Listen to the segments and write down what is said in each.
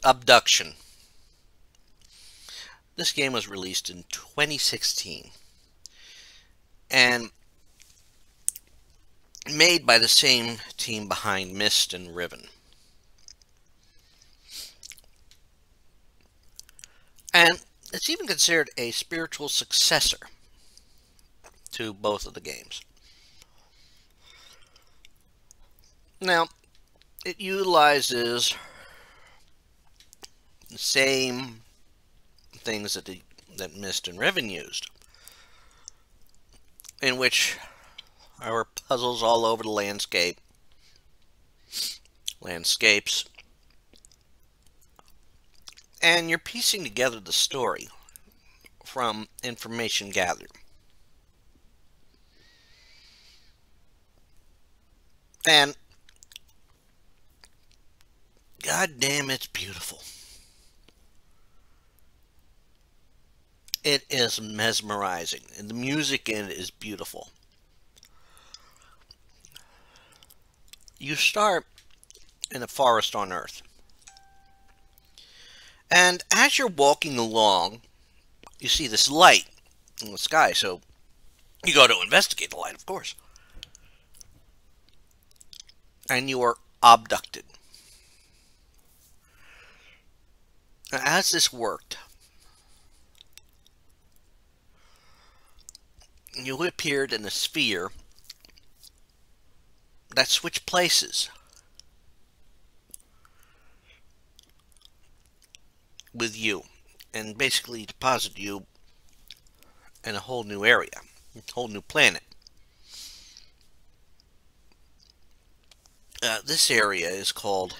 Obduction. This game was released in 2016 and made by the same team behind Myst and Riven. And it's even considered a spiritual successor to both of the games. Now, it utilizes the same things that Myst and Riven used, in which there were puzzles all over the landscapes, and you're piecing together the story from information gathered. And god damn, it's beautiful. It is mesmerizing, and the music in it is beautiful. You start in a forest on Earth, and as you're walking along, you see this light in the sky, so you go to investigate the light, of course. And you are abducted. Now, as this worked, you appeared in a sphere that switched places with you and basically deposit you in a whole new area, a whole new planet. This area is called,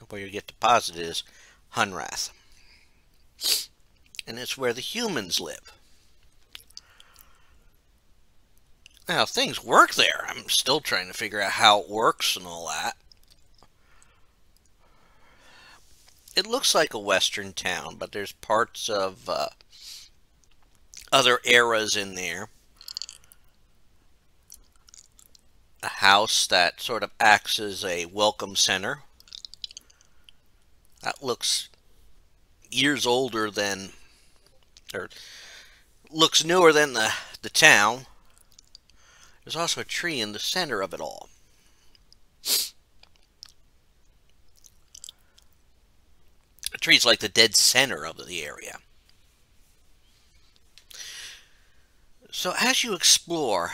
where you get deposited, is Hunrath, and it's where the humans live. Now, things work there. I'm still trying to figure out how it works and all that. It looks like a western town, but there's parts of other eras in there. A house that sort of acts as a welcome center. That looks years older than, or looks newer than the town. There's also a tree in the center of it all. The tree's like the dead center of the area. So as you explore,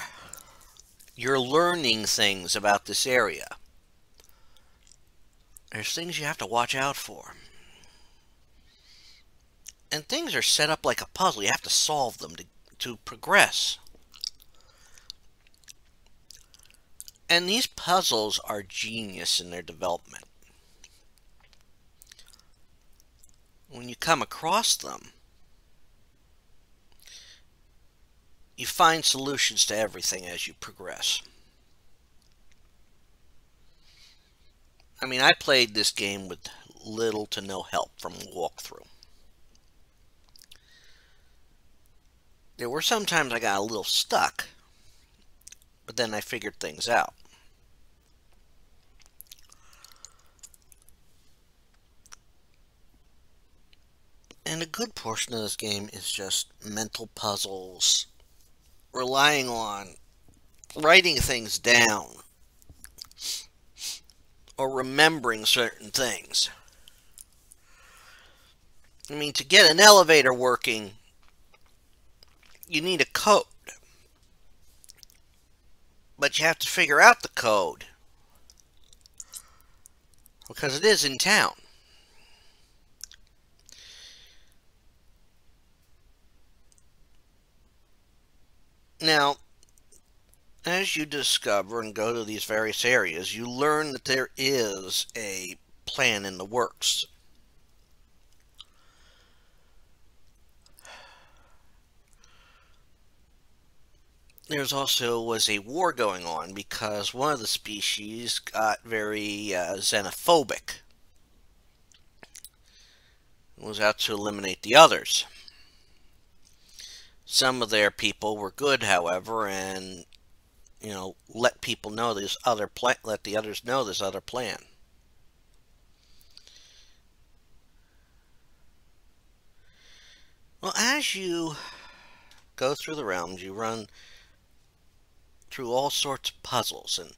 you're learning things about this area. There's things you have to watch out for. And things are set up like a puzzle. You have to solve them to progress. And these puzzles are genius in their development. When you come across them, you find solutions to everything as you progress. I mean, I played this game with little to no help from a walkthrough. There were some times I got a little stuck, but then I figured things out. And a good portion of this game is just mental puzzles, relying on writing things down, or remembering certain things. I mean, to get an elevator working, you need a code. But you have to figure out the code, because it is in town. Now, as you discover and go to these various areas, you learn that there is a plan in the works. There's also was a war going on because one of the species got very xenophobic. It was out to eliminate the others. Some of their people were good, however, and let people know this other plan. Let the others know this other plan. as you go through the realms, you run through all sorts of puzzles and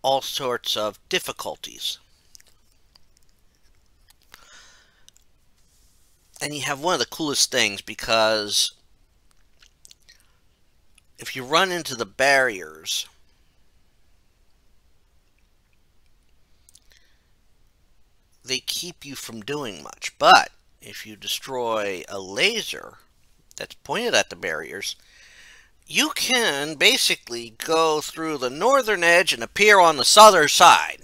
all sorts of difficulties. And you have one of the coolest things, because if you run into the barriers, they keep you from doing much. But if you destroy a laser that's pointed at the barriers, you can basically go through the northern edge and appear on the southern side,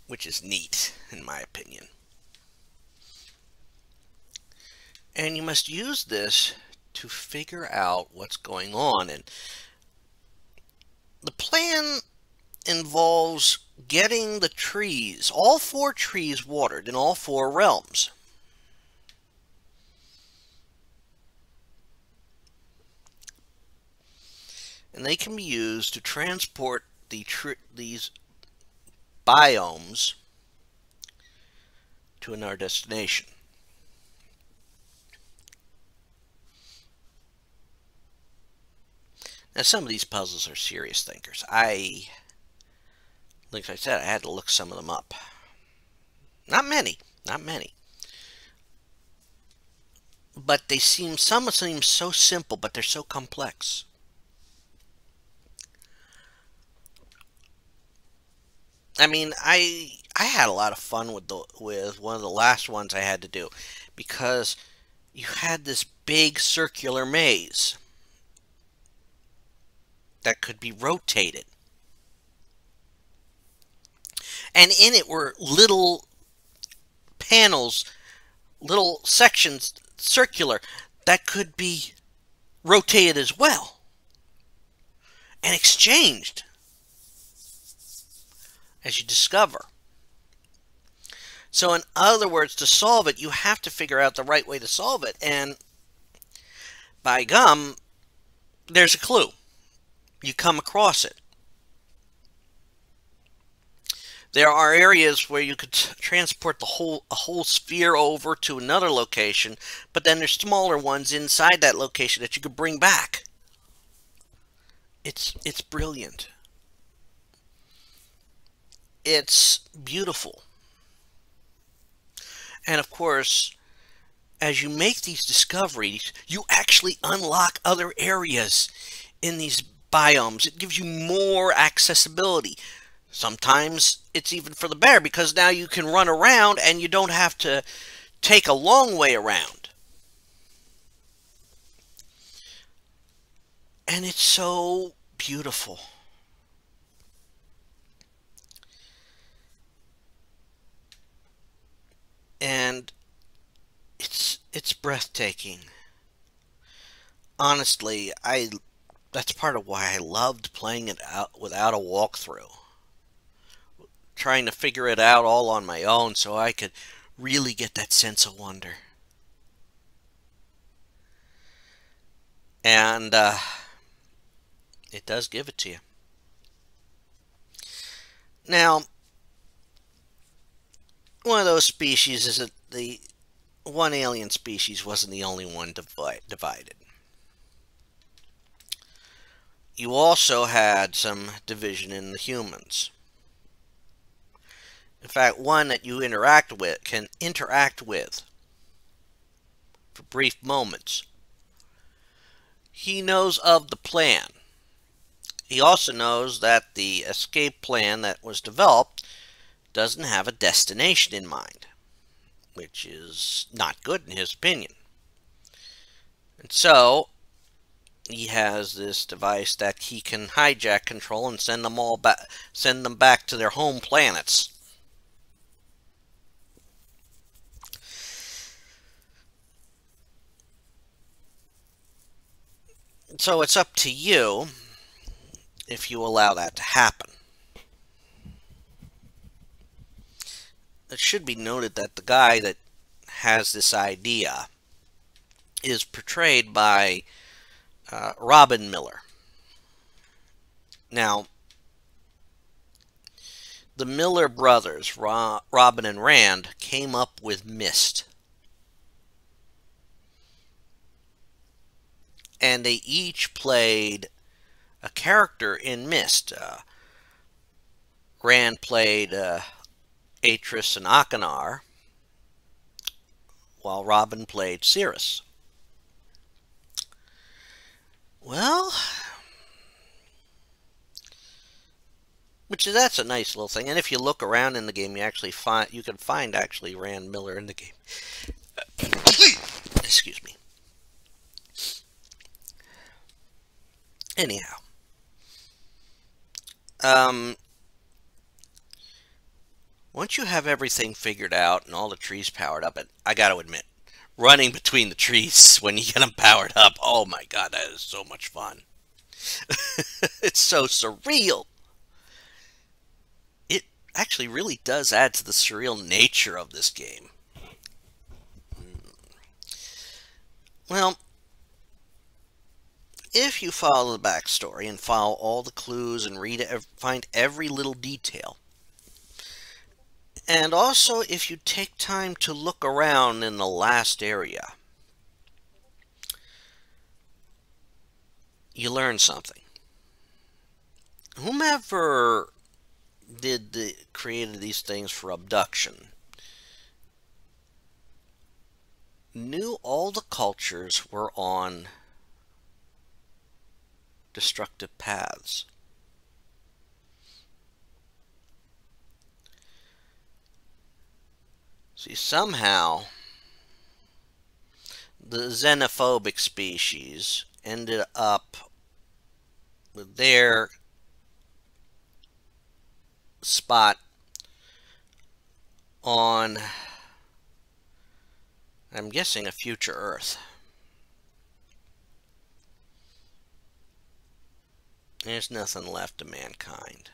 which is neat, in my opinion. And you must use this to figure out what's going on. And the plan involves getting the trees, all 4 trees, watered in all 4 realms. And they can be used to transport these biomes to another destination. Now, some of these puzzles are serious thinkers. Like I said, I had to look some of them up. Not many. But some seem so simple, but they're so complex. I mean, I had a lot of fun with one of the last ones I had to do, because you had this big circular maze that could be rotated. And in it were little panels, little sections, circular, that could be rotated as well and exchanged as you discover. So in other words, to solve it, you have to figure out the right way to solve it. And by gum, there's a clue. You come across it. There are areas where you could transport a whole sphere over to another location, but then there's smaller ones inside that location that you could bring back. It's brilliant. It's beautiful. And of course, as you make these discoveries, you actually unlock other areas in these biomes. It gives you more accessibility. Sometimes it's even for the better, because now you can run around and you don't have to take a long way around. And it's so beautiful. And it's breathtaking. Honestly, that's part of why I loved playing it out without a walkthrough. Trying to figure it out all on my own so I could really get that sense of wonder. And it does give it to you. Now, one of those species is that the one alien species wasn't the only one divided. You also had some division in the humans. In fact, one that you can interact with for brief moments. He knows of the plan. He also knows that the escape plan that was developed doesn't have a destination in mind, which is not good in his opinion. And so he has this device that he can hijack control and send them back to their home planets. So it's up to you if you allow that to happen. It should be noted that the guy that has this idea is portrayed by Robin Miller. Now, the Miller brothers, Robin and Rand, came up with Myst. and they each played a character in Myst. Rand played Atris and Akanar, while Robin played Cirrus. Well, that's a nice little thing. And if you look around in the game, you can find actually Rand Miller in the game. Excuse me. Anyhow, once you have everything figured out and all the trees powered up, and I got to admit, running between the trees when you get them powered up, oh my god, that is so much fun. It's so surreal. It actually really does add to the surreal nature of this game. Well, if you follow the backstory and follow all the clues and find every little detail, and also if you take time to look around in the last area, you learn something. Whomever created these things for Obduction knew all the cultures were on destructive paths. See, somehow the xenophobic species ended up with their spot on, I'm guessing, a future Earth. There's nothing left of mankind.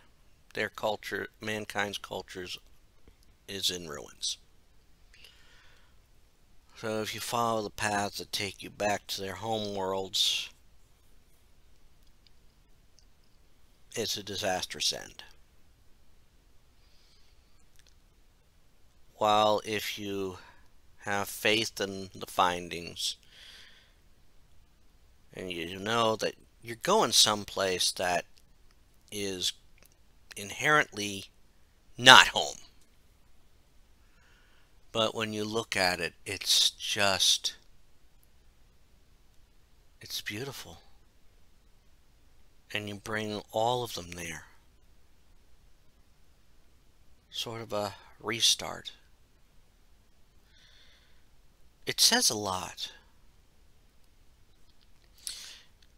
Their culture, mankind's cultures, is in ruins. So if you follow the paths that take you back to their home worlds, it's a disastrous end. While if you have faith in the findings, and you know that you're going someplace that is inherently not home. But when you look at it, it's beautiful. And you bring all of them there. Sort of a restart. It says a lot.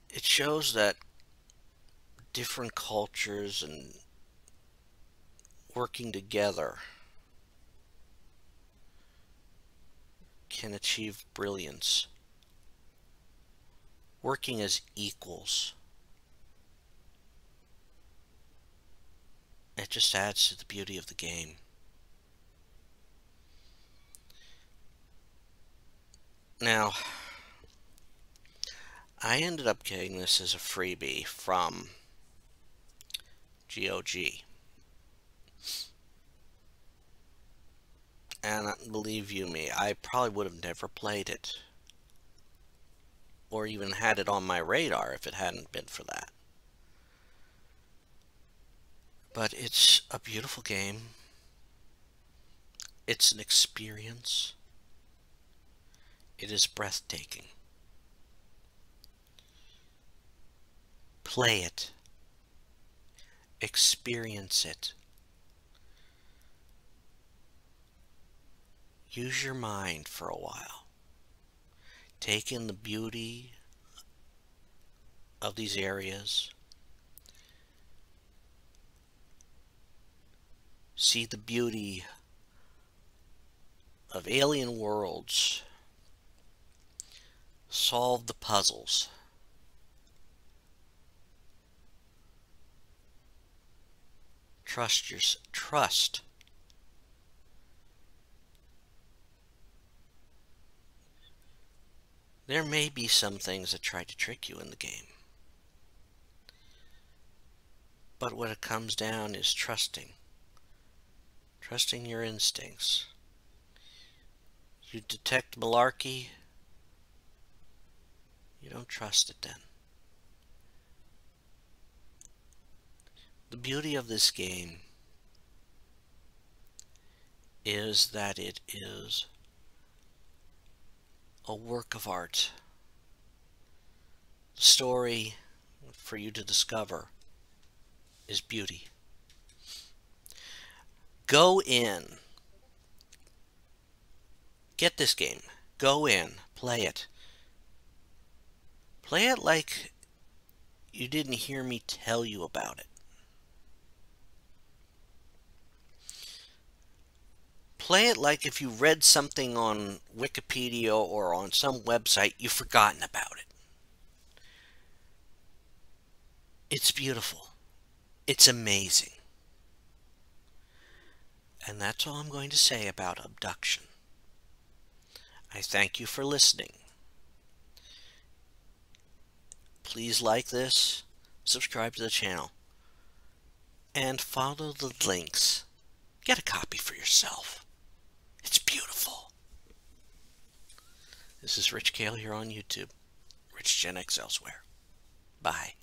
It shows that different cultures and working together can achieve brilliance. Working as equals. It just adds to the beauty of the game. Now, I ended up getting this as a freebie from GOG. And believe you me, I probably would have never played it. Or even had it on my radar if it hadn't been for that. But it's a beautiful game. It's an experience. It is breathtaking. Play it. Experience it. Use your mind for a while. Take in the beauty of these areas. See the beauty of alien worlds. Solve the puzzles. Trust. There may be some things that try to trick you in the game. But what it comes down is trusting. Trusting your instincts. You detect malarkey, You don't trust it then. The beauty of this game is that it is a work of art. The story for you to discover is beauty. Go in. Get this game. Go in. Play it. Play it like you didn't hear me tell you about it. Play it like if you read something on Wikipedia or on some website, you've forgotten about it. It's beautiful. It's amazing. And that's all I'm going to say about Obduction. I thank you for listening. Please like this, subscribe to the channel, and follow the links. Get a copy for yourself. It's beautiful. This is Rich Kale here on YouTube. Rich Gen X elsewhere. Bye.